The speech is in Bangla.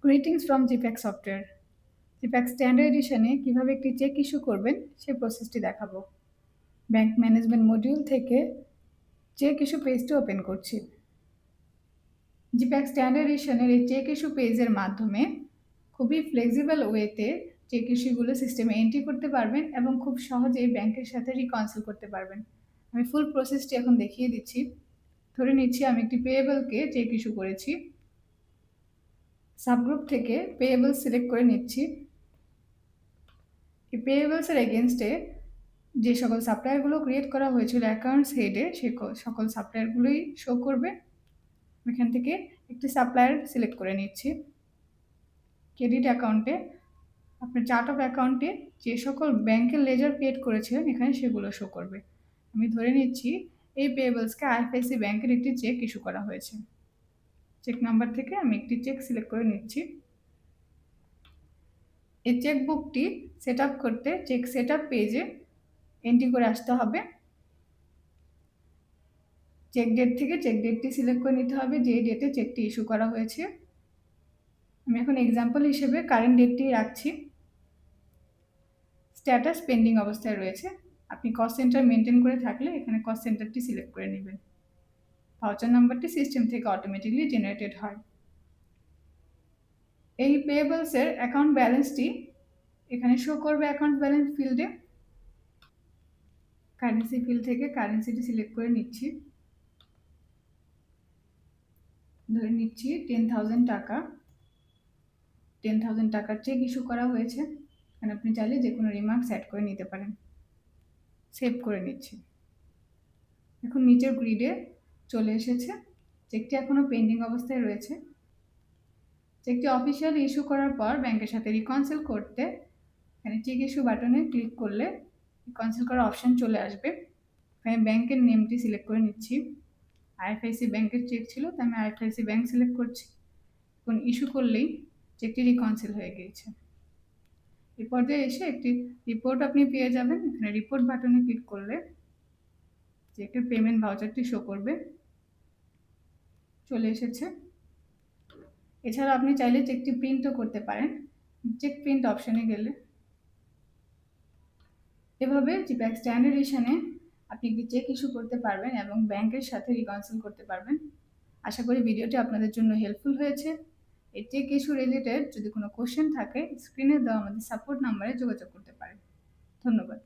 গ্রিটিংস ফ্রম জিপ্যাক সফটওয়্যার। জিপ্যাক স্ট্যান্ডার্ড এডিশনে কীভাবে একটি চেক ইস্যু করবেন সেই প্রসেসটি দেখাবো। ব্যাংক ম্যানেজমেন্ট মডিউল থেকে চেক ইস্যু পেজটি ওপেন করছি। জিপ্যাক স্ট্যান্ডার্ড এডিশনের এই চেক ইস্যু পেজের মাধ্যমে খুবই ফ্লেক্সিবল ওয়েতে চেক ইস্যুগুলো সিস্টেমে এন্ট্রি করতে পারবেন এবং খুব সহজেই ব্যাংকের সাথে রিকনসিল করতে পারবেন। আমি ফুল প্রসেসটি এখন দেখিয়ে দিচ্ছি। ধরে নিচ্ছি আমি একটি পেয়েবলকে চেক ইস্যু করেছি। সাবগ্রুপ থেকে পেয়েবল সিলেক্ট করে নিচ্ছি। এই পেয়েবলসের এগেনস্টে যে সকল সাপ্লায়ারগুলো ক্রিয়েট করা হয়েছিল অ্যাকাউন্টস হেডে সে সকল সাপ্লায়ারগুলোই শো করবে। এখান থেকে একটি সাপ্লায়ার সিলেক্ট করে নিচ্ছি। ক্রেডিট অ্যাকাউন্টে আপনার চার্ট অফ অ্যাকাউন্টে যে সকল ব্যাংকের লেজার ক্রিয়েট করেছিলেন এখানে সেগুলো শো করবে। আমি ধরে নিচ্ছি এই পেয়েবলসকে আইএফআইসি ব্যাংকের একটি চেক ইস্যু করা হয়েছে। চেক নাম্বার থেকে আমি একটি চেক সিলেক্ট করে নিচ্ছি। এই চেকবুকটি সেট আপ করতে চেক সেট আপ পেজে এন্ট্রি করে আসতে হবে। চেক ডেট থেকে চেক ডেটটি সিলেক্ট করে নিতে হবে যে ডেটে চেকটি ইস্যু করা হয়েছে। আমি এখন এক্সাম্পল হিসেবে কারেন্ট ডেটটি রাখছি। স্ট্যাটাস পেন্ডিং অবস্থায় রয়েছে। আপনি কস্ট সেন্টার মেনটেন করে থাকলে এখানে কস্ট সেন্টারটি সিলেক্ট করে নেবেন। ভাউচার নাম্বারটি সিস্টেম থেকে অটোমেটিকলি জেনারেটেড হয়। এই পেয়েবলসের অ্যাকাউন্ট ব্যালেন্সটি এখানে শো করবে অ্যাকাউন্ট ব্যালেন্স ফিল্ডে। কারেন্সি ফিল্ড থেকে কারেন্সিটি সিলেক্ট করে নিচ্ছি। ধরে নিচ্ছি 10,000 টাকা। 10,000 টাকার চেক ইস্যু করা হয়েছে। এখানে আপনি চাইলে যে কোনো রিমার্কস অ্যাড করে নিতে পারেন। সেভ করে নিচ্ছি। এখন নিচের গ্রিডে চলে এসেছে। চেকটি এখনও পেন্ডিং অবস্থায় রয়েছে। চেকটি অফিসিয়ালি ইস্যু করার পর ব্যাংকের সাথে রিকনসিল করতে এখানে চেক ইস্যু বাটনে ক্লিক করলে রিকনসিল করার অপশান চলে আসবে। এখানে ব্যাংকের নেমটি সিলেক্ট করে নিচ্ছি। আইএফআইসি ব্যাংকের চেক ছিল তাই আমি আইএফআইসি ব্যাংক সিলেক্ট করছি। এখন ইস্যু করলেই চেকটি রিকনসিল হয়ে গিয়েছে। এই পর্যায়ে এসে একটি রিপোর্ট আপনি পেয়ে যাবেন। এখানে রিপোর্ট বাটনে ক্লিক করলে চেকের পেমেন্ট ভাউচারটি শো করবে। চলে এসেছে। এছাড়া আপনি চাইলে চেকটি প্রিন্টও করতে পারেন। চেক প্রিন্ট অপশানে গেলে এভাবে জিপ্যাক স্ট্যান্ডার্ড এডিশনে আপনি একটি চেক ইস্যু করতে পারবেন এবং ব্যাংকের সাথে রিকনসিল করতে পারবেন। আশা করি ভিডিওটি আপনাদের জন্য হেল্পফুল হয়েছে। এই চেক ইস্যু রিলেটেড যদি কোনো কোশ্চেন থাকে স্ক্রিনে দেওয়া আমাদের সাপোর্ট নাম্বারে যোগাযোগ করতে পারেন। ধন্যবাদ।